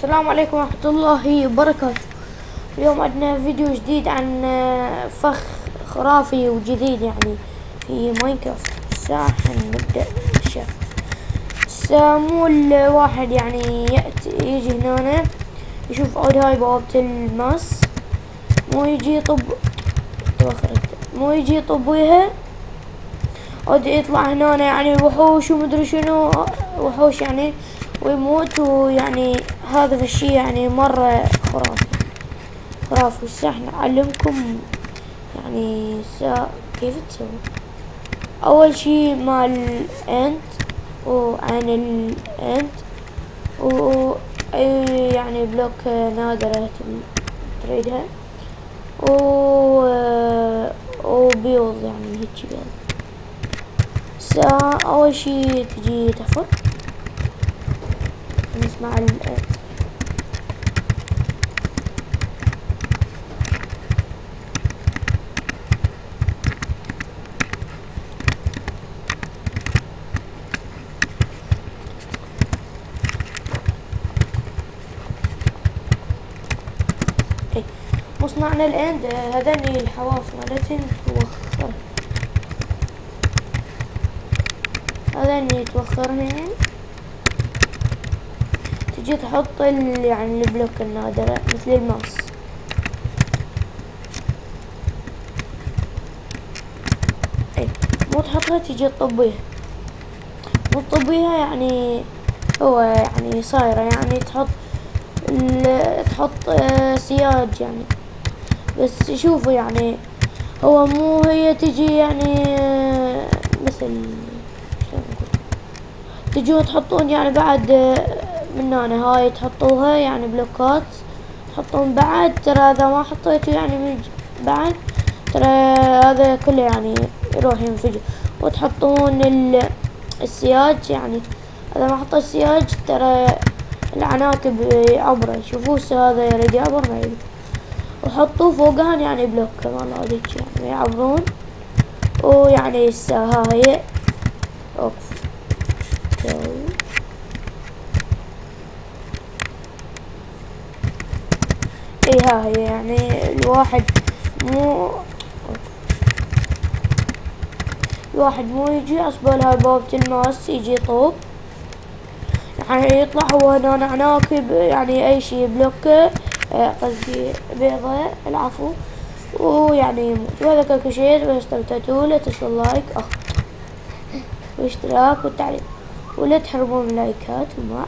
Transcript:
السلام عليكم ورحمة الله وبركاته. اليوم عندنا فيديو جديد عن فخ خرافي وجديد يعني في ماينكرافت. الساحة نبدأ الشغل. مو الواحد يعني يجي هنا يشوف عود هاي بوابة الماس، مو يجي يطب وياها عود يطلع هنا يعني وحوش ومدري شنو وحوش يعني ويموت، ويعني هذا الشي يعني مرة خرافي. هسه احنا نعلمكم يعني كيف تسوي. اول شي مال الانت وعين الانت و يعني بلوك نادرة تريدها وبيض يعني هيجي بيض. اول شي تجي تحفر نسمع الانت. مصنعنا الاند هذني الحواف مالتهن توخر، هذني توخرهن. تجي تحط يعني البلوك النادرة مثل الماس. مو تحطها تجي تطبيها، مو تطبيها يعني هو يعني صايرة يعني تحط سياج يعني. بس شوفوا يعني هو مو هي تجي يعني مثل شلون نقول، تجوا تحطون يعني بعد من هنا هاي تحطوها يعني بلوكات تحطون بعد. ترى اذا ما حطيتوا يعني من بعد ترى هذا كله يعني يروح ينفجر. وتحطون السياج يعني اذا ما حطيت السياج ترى العناكب يعبره. شوفوا هذا يريد يعبر ما يريد. وحطوا فوقها يعني بلوك كمان هذيك يعني يعبرون. ويعني ها هي اوقف. ها هي يعني الواحد مو يجي عصبالها بوابة الماس يجي طوب يعني يطلع هو هنا عناكب يعني اي شي بلوكه قصدي بيضة العفو ويعني يموت. وهذا كل شيء. واذا استمتعتوا لا تنسوا اللايك والاشتراك والتعليق ولا تحرمون من اللايكات. ومع